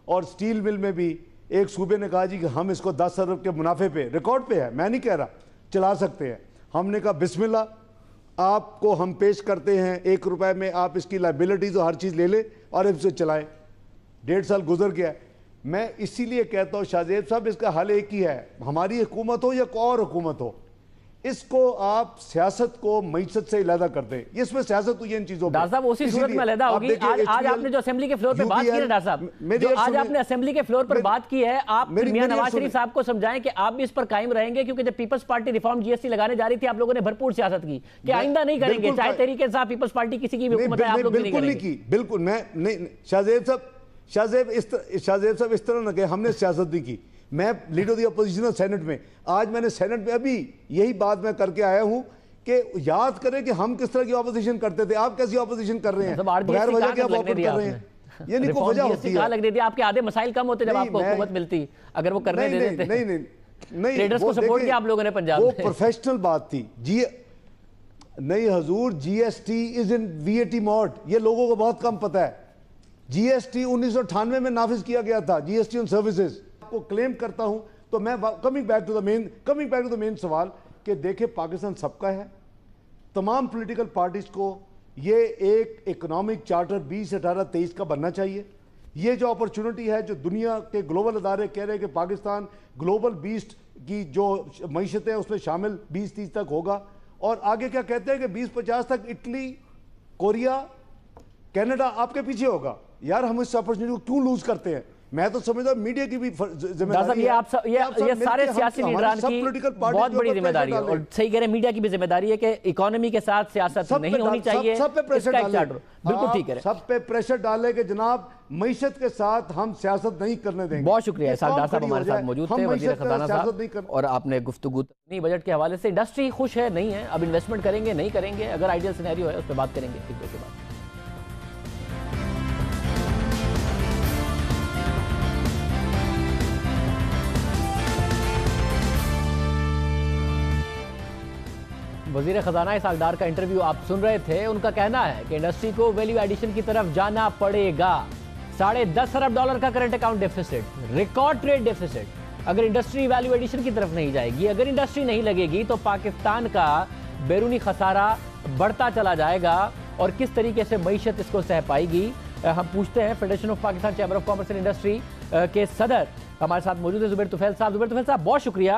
اور سٹیل مل میں بھی ایک صوبے نے کہا جی کہ ہم اس کو 10 ارب کے منافع پہ, ریکارڈ پہ ہے, میں نہیں کہہ رہا, چلا سکتے ہیں. ہم نے کہا بسم اللہ, آپ کو ہم پیش کرتے ہیں 1 روپے میں آپ اس کی لائبلٹیز اور ہر چیز لے لیں اور اس سے چلائیں. 1.5 سال گزر گیا. میں اسی لیے کہتا ہوں شاہ زیب صاحب اس کا حل ایک ہی ہے, ہماری حکومت ہو یا کوئی اور حکومت ہو, اس کو آپ سیاست کو معیشت سے علیحدہ کر دیں. اس میں سیاست ہوئی ہے ان چیزوں پہ. ڈاکٹر صاحب اسی صورت میں علیحدہ ہوگی. آج آپ نے جو اسمبلی کے فلور پہ بات کی ہے ڈاکٹر صاحب, جو آج آپ نے اسمبلی کے فلور پر بات کی ہے, آپ میاں نواز شریف صاحب کو سمجھائیں کہ آپ بھی اس پر قائم رہیں گے, کیونکہ جب پیپلز پارٹی ریفارم جی ایس ٹی لگانے جا رہی تھی آپ لوگوں نے بھرپور سیاست کی کہ آئندہ نہیں کریں گے, چاہے تحریک انصاف پیپلز پارٹی کسی کی بھی حکومت ہے آپ لوگ نہیں کریں گے. بالکل میں نہیں. شاہ زیب صاحب اس طرح نہ کہ ہم نے سیاست نہیں کی. میں لیڈر دی اپوزیشن سینٹ میں, آج میں نے سینٹ میں ابھی یہی بات میں کر کے آیا ہوں کہ یاد کریں کہ ہم کس طرح کی اپوزیشن کرتے تھے, آپ کیسی اپوزیشن کر رہے ہیں, بغیر وجہ کے آپ اوپن کر رہے ہیں. یہ نہیں کوئی وجہ ہوتی ہے. کہاں لگ رہی تھی آپ کے آدھے مسائل کم ہوتے جب آپ کو حکومت ملتی, اگر وہ کرنے دے دیتے. نہیں ٹریڈرز کو سپورٹ کیا آپ لوگوں نے پنجاب میں, وہ پروفیشنل بات تھی. نہیں حضور, G S T is in V A T mode, یہ لوگوں کو بہت کم پتہ ہے. جی ایس ٹی 1998 میں نافذ کیا گیا تھا, جی ایس ٹی آن سروسز کو کلیم کرتا ہوں. تو میں کمنگ بیک ٹو دا مین سوال کہ دیکھیں پاکستان سب کا ہے, تمام پولیٹیکل پارٹیز کو یہ ایک اکنامک چارٹر 2018-23 کا بننا چاہیے. یہ جو اپرچونٹی ہے جو دنیا کے گلوبل ادارے کہہ رہے ہیں کہ پاکستان گلوبل بیسٹ کی جو معیشتیں اس میں شامل 2030 تک ہوگا, اور آگے کیا کہتے ہیں کہ 2050 تک اٹلی, کوریا, کینیڈا آپ کے پیچھے ہوگا. یار ہم اس اپرچونٹی کو کیوں لوز کرتے ہیں؟ میں تو سمجھتا ہوں میڈیا کی بھی ذمہ داری ہے. یہ سارے سیاسی لیڈران کی بہت بڑی ذمہ داری ہے, اور صحیح کہہ رہے ہیں میڈیا کی بھی ذمہ داری ہے کہ اکانومی کے ساتھ سیاست نہیں ہونی چاہیے. سب پہ پریشر ڈالیں, بالکل ٹھیک ہے, سب پہ پریشر ڈالے کہ جناب معیشت کے ساتھ ہم سیاست نہیں کرنے دیں گے. بہت شکریہ اسحاق ڈار صاحب ہمارے ساتھ موجود تھے, وزیر خزانہ صاحب, اور آپ نے گفتگو نہیں بجٹ کے حوالے سے. انڈسٹری خوش ہے نہیں ہے, اب انویسٹمنٹ کریں گے نہیں کریں گے, اگر آئیڈیل سینیریو ہے اس پہ بات کریں گے ایک دو کے بعد. وزیر خزانہ اسحاق ڈار کا انٹرویو آپ سن رہے تھے. ان کا کہنا ہے کہ انڈسٹری کو ویلیو ایڈیشن کی طرف جانا پڑے گا. $10.5 ارب کا current account deficit, record trade deficit. اگر انڈسٹری ویلیو ایڈیشن کی طرف نہیں جائے گی, اگر انڈسٹری نہیں لگے گی, تو پاکستان کا بیرونی خسارہ بڑھتا چلا جائے گا, اور کس طریقے سے معیشت اس کو سہ پائے گی. ہم پوچھتے ہیں federation of Pakistan chamber of commerce and industry کے صدر ہمارے ساتھ موجود ہے زبیر طفیل صاحب. زبیر طفیل صاحب بہت شکریہ.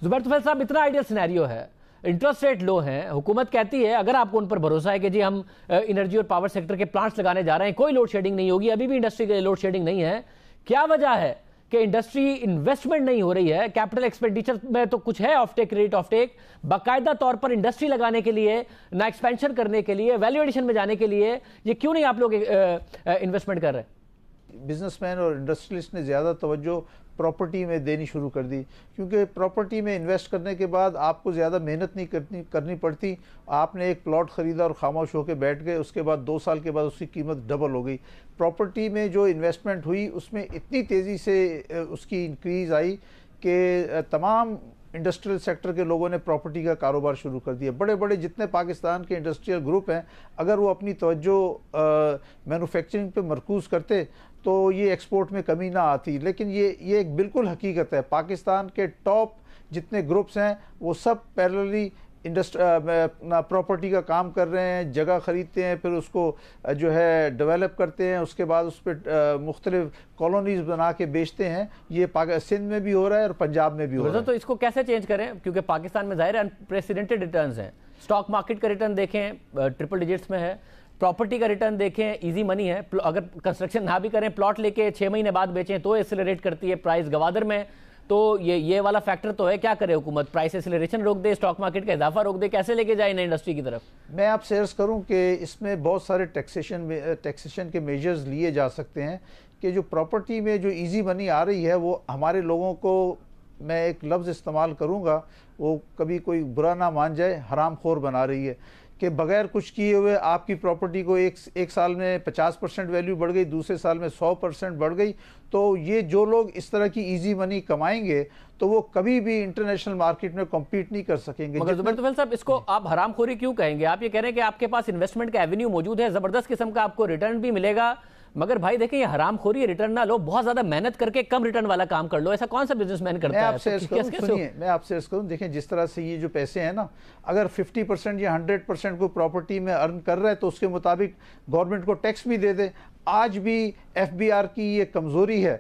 زبیر طفیل صاحب, اتنا آئیڈیل سینیریو ہے, انٹرسٹ ریٹ لو ہیں, حکومت کہتی ہے اگر آپ کو ان پر بھروسہ ہے کہ جی ہم انرجی اور پاور سیکٹر کے پلانٹس لگانے جا رہے ہیں, کوئی لوڈ شیڈنگ نہیں ہوگی, ابھی بھی انڈسٹری کے لیے لوڈ شیڈنگ نہیں ہے, کیا وجہ ہے کہ انڈسٹری انویسٹمنٹ نہیں ہو رہی ہے؟ کیپٹل ایکسپینڈیچر میں تو کچھ ہے, آف ٹیک, ریٹ آف ٹیک, باقاعدہ طور پر انڈسٹری لگانے کے لیے, نہ ایکسپینشن کرنے کے لیے, ویلیو ایڈیشن میں جانے کے لیے, یہ کیوں نہیں آپ لوگ انویسٹمنٹ کر رہے ہیں؟ بزنس مین اور انڈسٹریلسٹ نے زیادہ توجہ پراپرٹی میں دینی شروع کر دی, کیونکہ پراپرٹی میں انویسٹ کرنے کے بعد آپ کو زیادہ محنت نہیں کرنی پڑتی. آپ نے ایک پلاٹ خریدا اور خاموش ہو کے بیٹھ گئے, اس کے بعد 2 سال کے بعد اس کی قیمت ڈبل ہو گئی. پراپرٹی میں جو انویسٹمنٹ ہوئی اس میں اتنی تیزی سے اس کی انکریز آئی کہ تمام انڈسٹریل سیکٹر کے لوگوں نے پراپرٹی کا کاروبار شروع کر دیا. بڑے بڑے جتنے پاکستان کے انڈسٹریل گروپ ہیں, اگر وہ اپنی توجہ مینوفیکچرنگ پہ مرکوز کرتے تو یہ ایکسپورٹ میں کمی نہ آتی. لیکن یہ ایک بالکل حقیقت ہے, پاکستان کے ٹاپ جتنے گروپس ہیں وہ سب پیرللی پراپرٹی کا کام کر رہے ہیں, جگہ خریدتے ہیں, پھر اس کو جو ہے ڈیولپ کرتے ہیں, اس کے بعد اس پہ مختلف کالونیز بنا کے بیچتے ہیں. یہ سندھ میں بھی ہو رہا ہے اور پنجاب میں بھی ہو رہا ہے. تو اس کو کیسے چینج کریں, کیونکہ پاکستان میں ظاہر ہے انپریسیڈنٹڈ ریٹرنز ہیں. اسٹاک مارکیٹ کا ریٹرن دیکھیں ٹرپل ڈیجٹس میں ہے, پراپرٹی کا ریٹرن دیکھیں ایزی منی ہے. اگر کنسٹرکشن نہ بھی کریں, پلاٹ لے کے 6 مہینے بعد بیچیں تو ایکسلریٹ کرتی ہے پرائز. گوادر میں تو یہ والا فیکٹر تو ہے. کیا کرے حکومت, پرائس ایکسلریشن روک دے, اسٹاک مارکیٹ کا اضافہ روک دے, کیسے لے کے جائے انڈسٹری کی طرف؟ میں آپ سے عرض کروں کہ اس میں بہت سارے ٹیکسیشن کے میجرز لیے جا سکتے ہیں کہ جو پراپرٹی میں جو ایزی منی آ رہی ہے وہ ہمارے لوگوں کو, میں ایک لفظ استعمال کروں گا, وہ کبھی کوئی برا نہ مان جائے, حرام خور بنا رہی ہے. کہ بغیر کچھ کیے ہوئے آپ کی پراپرٹی کو ایک سال میں 50% ویلیو بڑھ گئی, دوسرے سال میں 100% بڑھ گئی. تو یہ جو لوگ اس طرح کی ایزی منی کمائیں گے تو وہ کبھی بھی انٹرنیشنل مارکیٹ میں کمپیٹ نہیں کر سکیں گے. مگر زبیر طفیل صاحب, اس کو آپ حرام خوری کیوں کہیں گے؟ آپ یہ کہہ رہے ہیں کہ آپ کے پاس انویسٹمنٹ کا ایونیو موجود ہے, زبردست قسم کا آپ کو ریٹرن بھی ملے گا, مگر بھائی دیکھیں یہ حرام خوری, ریٹرن نہ لو, بہت زیادہ محنت کر کے کم ریٹرن والا کام کر لو. ایسا کون سا بزنس مین کرتا ہے؟ میں آپ سے عرض کروں, دیکھیں جس طرح سے یہ جو پیسے ہیں نا, اگر 50% یا 100% کو پراپرٹی میں ارن کر رہا ہے تو اس کے مطابق گورنمنٹ کو ٹیکس بھی دے دے. آج بھی FBR کی یہ کمزوری ہے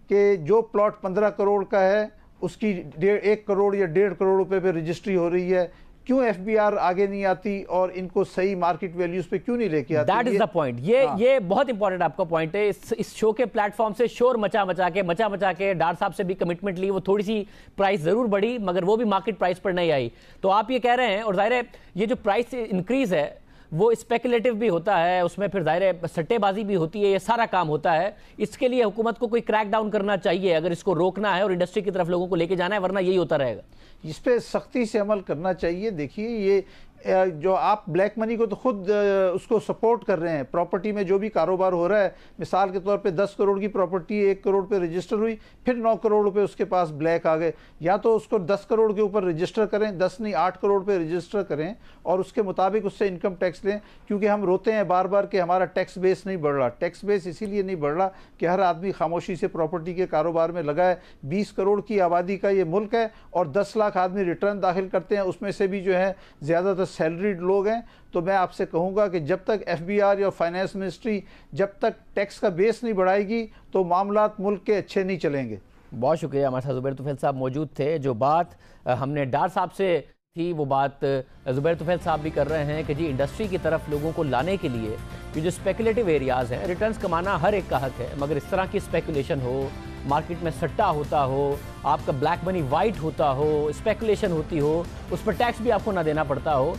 کہ جو پلاٹ 15 کروڑ کا ہے اس کی 1 کروڑ یا 1.5 کروڑ روپے پہ رجسٹری ہو رہی ہے. کیوں FBR آگے نہیں آتی اور ان کو صحیح مارکیٹ ویلیوز پہ کیوں نہیں لے کے آتی؟ That is the point. یہ بہت امپورٹنٹ آپ کا پوائنٹ ہے. اس شو کے پلیٹ فارم سے شور مچا کے ڈار صاحب سے بھی کمٹمنٹ لی, وہ تھوڑی سی پرائس ضرور بڑھی مگر وہ بھی مارکیٹ پرائس پر نہیں آئی. تو آپ یہ کہہ رہے ہیں, اور ظاہر ہے یہ جو پرائس انکریز ہے وہ اسپیکولیٹو بھی ہوتا ہے, اس میں پھر ظاہر ہے سٹے بازی بھی ہوتی ہے, یہ سارا کام ہوتا ہے. اس کے لیے حکومت کو کوئی کریک ڈاؤن کرنا چاہیے اگر اس کو روکنا ہے اور انڈسٹری کی طرف لوگوں کو لے کے جانا ہے, ورنہ یہی ہوتا رہے گا. اس پہ سختی سے عمل کرنا چاہیے. دیکھیے یہ جو آپ بلیک منی کو تو خود اس کو سپورٹ کر رہے ہیں. پراپرٹی میں جو بھی کاروبار ہو رہا ہے, مثال کے طور پہ 10 کروڑ کی پراپرٹی 1 کروڑ پہ رجسٹر ہوئی, پھر 9 کروڑ روپے اس کے پاس بلیک آ گئے. یا تو اس کو 10 کروڑ کے اوپر رجسٹر کریں, 10 نہیں 8 کروڑ پہ رجسٹر کریں اور اس کے مطابق اس سے انکم ٹیکس لیں. کیونکہ ہم روتے ہیں بار بار کہ ہمارا ٹیکس بیس نہیں بڑھ رہا. ٹیکس بیس اسی لیے نہیں بڑھ رہا کہ ہر آدمی خاموشی سے پراپرٹی کے کاروبار میں لگا ہے. 20 کروڑ کی آبادی کا یہ ملک ہے اور 10 لاکھ آدمی ریٹرن داخل کرتے ہیں, اس میں سے بھی جو ہے زیادہ تر سیلریڈ لوگ ہیں. تو میں آپ سے کہوں گا کہ جب تک FBR یا فائنانس منسٹری جب تک ٹیکس کا بیس نہیں بڑھائے گی تو معاملات ملک کے اچھے نہیں چلیں گے. بہت شکریہ. ہمارے ساتھ زبیر طفیل صاحب موجود تھے. جو بات ہم نے ڈار صاحب سے تھی وہ بات زبیر طفیل صاحب بھی کر رہے ہیں کہ جی انڈسٹری کی طرف لوگوں کو لانے کے لیے یہ جو اسپیکولیٹو ایریاز ہیں, ریٹرنز کمانا ہر ایک کا حق ہے, مگر اس طرح کی اسپیکولیشن ہو, مارکیٹ میں سٹا ہوتا ہو, آپ کا بلیک منی وائٹ ہوتا ہو, اسپیکولیشن ہوتی ہو, اس پر ٹیکس بھی آپ کو نہ دینا پڑتا ہو,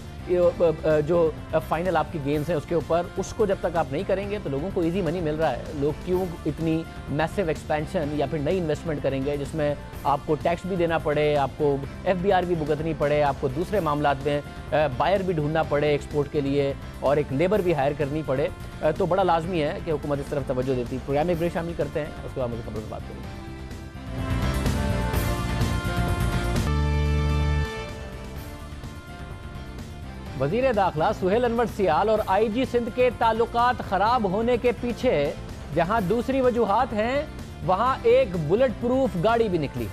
جو فائنل آپ کی گینز ہیں اس کے اوپر, اس کو جب تک آپ نہیں کریں گے تو لوگوں کو ایزی منی مل رہا ہے. لوگ کیوں اتنی میسیو ایکسپینشن یا پھر نئی انویسٹمنٹ کریں گے جس میں آپ کو ٹیکس بھی دینا پڑے, آپ کو FBR بھی بھگتنی پڑے, آپ کو دوسرے معاملات میں بائر بھی ڈھونڈنا پڑے ایکسپورٹ کے لیے اور ایک لیبر بھی ہائر کرنی پڑے. تو بڑا لازمی ہے کہ حکومت اس طرف توجہ دیتی. پروگرام میں بریک شامل کرتے ہیں, اس کے بعد مجھے خبروں سے بات کریں گے. وزیر داخلہ سہیل انور سیال اور IG سندھ کے تعلقات خراب ہونے کے پیچھے جہاں دوسری وجوہات ہیں وہاں ایک بلٹ پروف گاڑی بھی نکلی.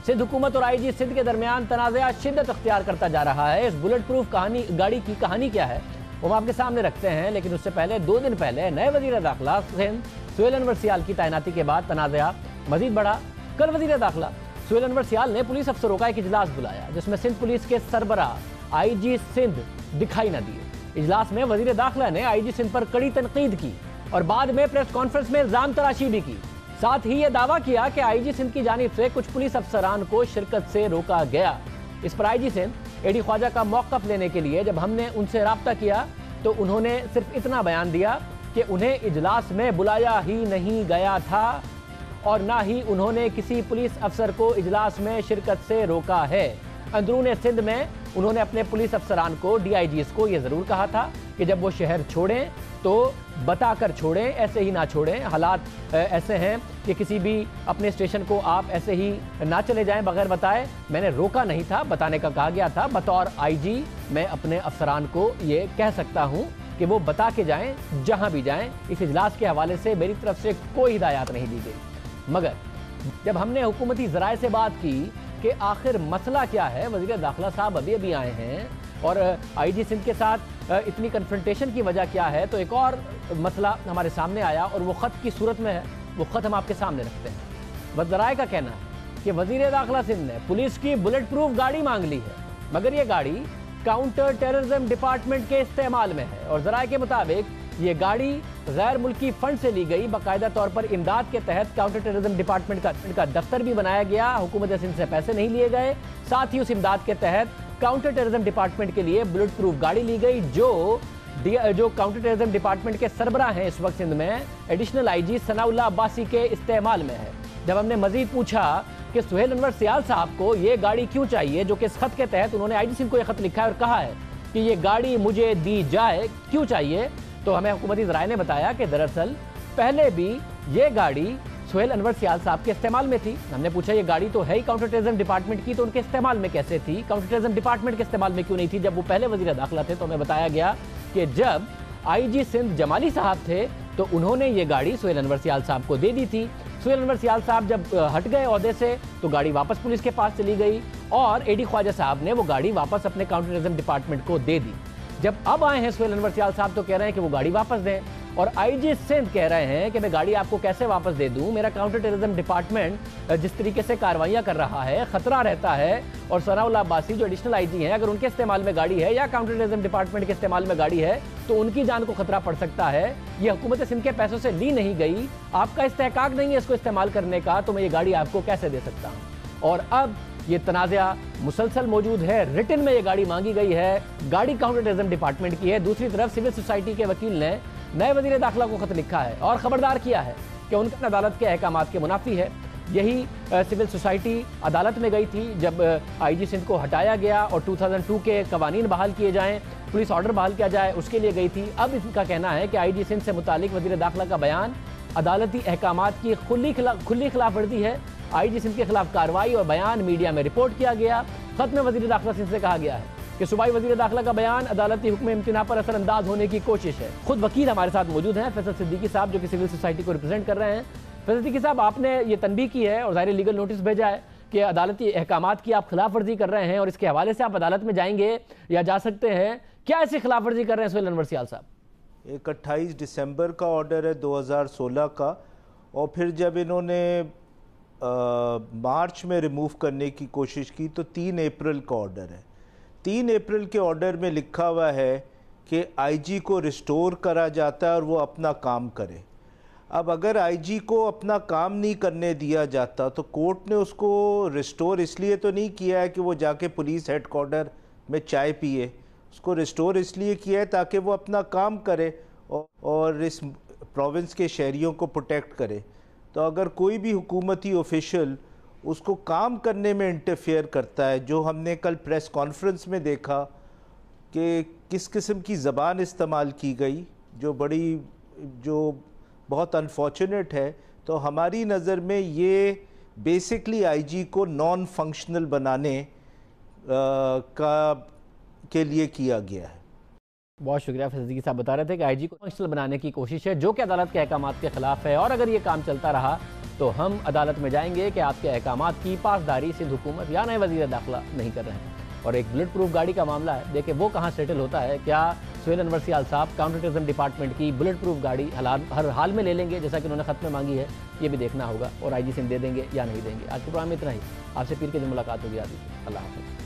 سندھ حکومت اور IG سندھ کے درمیان تنازعہ شدت اختیار کرتا جا رہا ہے. اس بلٹ پروف گاڑی کی کہانی کیا ہے وہ ہم آپ کے سامنے رکھتے ہیں, لیکن اس سے پہلے 2 دن پہلے نئے وزیر داخلہ سندھ سہیل انور سیال کی تعیناتی کے بعد تنازعہ مزید بڑھا. کل وزیر داخلہ سہیل انور سیال نے پولیس افسروں کا ایک اجلاس بلایا جس میں سندھ پولیس کے سربراہ IG سندھ دکھائی نہ دیے. اجلاس میں وزیر داخلہ نے IG سندھ پر کڑی تنقید کی اور بعد میں پریس کانفرنس میں الزام تراشی بھی کی. ساتھ ہی یہ دعویٰ کیا کہ IG سندھ کی جانب سے کچھ پولیس افسران کو شرکت سے روکا گیا. اس پر IG سندھ AD خواجہ کا موقف لینے کے لیے جب ہم نے ان سے رابطہ کیا تو انہوں نے صرف اتنا بیان دیا کہ انہیں اجلاس میں بلایا ہی نہیں گیا تھا اور نہ ہی انہوں نے کسی پولیس افسر کو اجلاس میں شرکت سے روکا ہے. اندرون سندھ میں انہوں نے اپنے پولیس افسران کو DIGs کو یہ ضرور کہا تھا کہ جب وہ شہر چھوڑیں تو بتا کر چھوڑیں، ایسے ہی نہ چھوڑیں۔ حالات ایسے ہیں کہ کسی بھی اپنے اسٹیشن کو آپ ایسے ہی نہ چلے جائیں بغیر بتائے۔ میں نے روکا نہیں تھا، بتانے کا کہا گیا تھا۔ بطور IG میں اپنے افسران کو یہ کہہ سکتا ہوں کہ وہ بتا کے جائیں جہاں بھی جائیں۔ اس اجلاس کے حوالے سے میری طرف سے کوئی ہدایات نہیں دی گئی، مگر جب ہم نے حکومتی ذرائع سے بات کی کہ آخر مسئلہ کیا ہے، وزیر داخلہ صاحب ابھی آئے ہیں اور IG سندھ کے ساتھ اتنی کنفرنٹیشن کی وجہ کیا ہے، تو ایک اور مسئلہ ہمارے سامنے آیا اور وہ خط کی صورت میں ہے۔ وہ خط ہم آپ کے سامنے رکھتے ہیں۔ وزرائے کا کہنا ہے کہ وزیر داخلہ سندھ نے پولیس کی بلٹ پروف گاڑی مانگ لی ہے، مگر یہ گاڑی کاؤنٹر ٹیررزم ڈپارٹمنٹ کے استعمال میں ہے اور ذرائع کے مطابق یہ گاڑی غیر ملکی فنڈ سے لی گئی۔ باقاعدہ طور پر امداد کے تحت کاؤنٹر ٹیررزم ڈپارٹمنٹ کا دفتر بھی بنایا گیا، حکومت سندھ سے پیسے نہیں لیے گئے، ساتھ ہی اس امداد کے تحت کاؤنٹر ٹیررزم ڈپارٹمنٹ کے لیے بلٹ پروف گاڑی لی گئی جو کاؤنٹر ٹیررزم ڈپارٹمنٹ کے سربراہ ہیں اس وقت سندھ میں، ایڈیشنل IG ثناء اللہ عباسی کے استعمال میں ہے۔ جب ہم نے مزید پوچھا کہ سہیل انور سیال صاحب کو یہ گاڑی کیوں چاہیے، جو کہ اس خط کے تحت انہوں نے IG سندھ کو یہ خط لکھا ہے اور کہا ہے کہ یہ گاڑی مجھے دی جائے، کیوں چاہیے، تو ہمیں حکومتی ذرائع نے بتایا کہ دراصل پہلے بھی یہ گاڑی سہیل انور سیال صاحب کے استعمال میں تھی۔ ہم نے پوچھا یہ گاڑی تو ہے ہی کاؤنٹر ٹیررزم ڈپارٹمنٹ کی، تو ان کے استعمال میں کیسے تھی، کاؤنٹر ٹیررزم ڈپارٹمنٹ کے استعمال میں کیوں نہیں تھی جب وہ پہلے وزیر داخلہ تھے؟ تو ہمیں بتایا گیا کہ جب IG سندھ جمالی صاحب تھے تو انہوں نے یہ گاڑی سہیل انور سیال صاحب کو دے دی تھی۔ سہیل انور سیال صاحب جب ہٹ گئے عہدے سے تو گاڑی واپس پولیس کے پاس چلی گئی اور AD خواجہ صاحب نے وہ گاڑی واپس اپنے کاؤنٹر ٹیررزم ڈپارٹمنٹ کو دے دی۔ جب اب آئے ہیں سہیل انور سیال صاحب تو کہہ رہے ہیں کہ وہ گاڑی واپس دیں، اور IG سندھ کہہ رہے ہیں کہ میں گاڑی آپ کو کیسے واپس دے دوں، میرا کاؤنٹر ٹیررزم ڈپارٹمنٹ جس طریقے سے کاروائیاں کر رہا ہے خطرہ رہتا ہے، اور ثناء اللہ عباسی جو ایڈیشنل IG ہیں اگر ان کے استعمال میں گاڑی ہے یا کاؤنٹر ٹیررزم ڈپارٹمنٹ کے استعمال میں گاڑی ہے تو ان کی جان کو خطرہ پڑ سکتا ہے۔ یہ حکومت سندھ کے پیسوں سے لی نہیں گئی، آپ کا استحقاق نہیں ہے اس کو استعمال کرنے کا، تو میں یہ گاڑی آپ کو کیسے دے سکتا ہوں؟ اور اب یہ تنازعہ مسلسل موجود ہے، ریٹن میں یہ گاڑی مانگی گئی ہے، گاڑی کاؤنٹر ٹیررزم ڈپارٹمنٹ کی ہے۔ دوسری طرف سول سوسائٹی کے وکیل نے نئے وزیر داخلہ کو خط لکھا ہے اور خبردار کیا ہے کہ ان کا عدالت کے احکامات کے منافی ہے۔ یہی سول سوسائٹی عدالت میں گئی تھی جب IG سندھ کو ہٹایا گیا اور 2002 کے قوانین بحال کیے جائیں، پولیس آرڈر بحال کیا جائے، اس کے لیے گئی تھی۔ اب اس کا کہنا ہے کہ IG سندھ سے متعلق وزیر داخلہ کا بیان عدالتی احکامات کی کھلی خلاف ورزی ہے۔ IG سندھ کے خلاف کارروائی اور بیان میڈیا میں رپورٹ کیا گیا۔ خط میں وزیر داخلہ سندھ سے کہا گیا ہے کہ صوبائی وزیر داخلہ کا بیان عدالتی حکم امتناع پر اثر انداز ہونے کی کوشش ہے۔ خود وکیل ہمارے ساتھ موجود ہیں فیصل صدیقی صاحب جو کہ سول سوسائٹی کو ریپرزینٹ کر رہے ہیں۔ فیصل صدیقی صاحب، آپ نے یہ تنبیہ کی ہے اور ظاہر لیگل نوٹس بھیجا ہے کہ عدالتی احکامات کی آپ خلاف ورزی کر رہے ہیں اور اس کے حوالے سے آپ عدالت میں جائیں گے یا جا سکتے ہیں، کیا ایسی خلاف ورزی کر رہے ہیں سہیل انور سیال صاحب؟ ایک 28 دسمبر کا آرڈر ہے 2016 کا، اور پھر جب انہوں نے مارچ میں ریموو کرنے کی کوشش کی تو 3 اپریل کا آرڈر ہے۔ 3 اپریل کے آرڈر میں لکھا ہوا ہے کہ IG کو ریسٹور کرا جاتا ہے اور وہ اپنا کام کرے۔ اب اگر IG کو اپنا کام نہیں کرنے دیا جاتا تو کورٹ نے اس کو ریسٹور اس لیے تو نہیں کیا ہے کہ وہ جا کے پولیس ہیڈ کوارٹر میں چائے پیے، اس کو ریسٹور اس لیے کیا ہے تاکہ وہ اپنا کام کرے اور اس پروونس کے شہریوں کو پروٹیکٹ کرے۔ تو اگر کوئی بھی حکومتی آفیشل اس کو کام کرنے میں انٹرفیئر کرتا ہے، جو ہم نے کل پریس کانفرنس میں دیکھا کہ کس قسم کی زبان استعمال کی گئی جو بہت انفارچونیٹ ہے، تو ہماری نظر میں یہ بیسکلی IG کو نان فنکشنل بنانے کے لیے کیا گیا ہے۔ بہت شکریہ فیصل صدیقی صاحب، بتا رہے تھے کہ IG کو فنکشنل بنانے کی کوشش ہے جو کہ عدالت کے احکامات کے خلاف ہے، اور اگر یہ کام چلتا رہا تو ہم عدالت میں جائیں گے کہ آپ کے احکامات کی پاسداری سندھ حکومت یا نئے وزیر داخلہ نہیں کر رہے ہیں۔ اور ایک بلٹ پروف گاڑی کا معاملہ ہے، دیکھیں وہ کہاں سیٹل ہوتا ہے۔ کیا سہیل انور سیال صاحب کاؤنٹر ٹیررزم ڈپارٹمنٹ کی بلٹ پروف گاڑی ہر حال میں لے لیں گے جیسا کہ انہوں نے خط میں مانگی ہے؟ یہ بھی دیکھنا ہوگا، اور IG سندھ دے دیں گے یا نہیں دیں گے۔ آج کے پروگرام میں اتنا ہی، آپ سے پیر کے دن ملاقات ہوگی۔ اللہ حافظ۔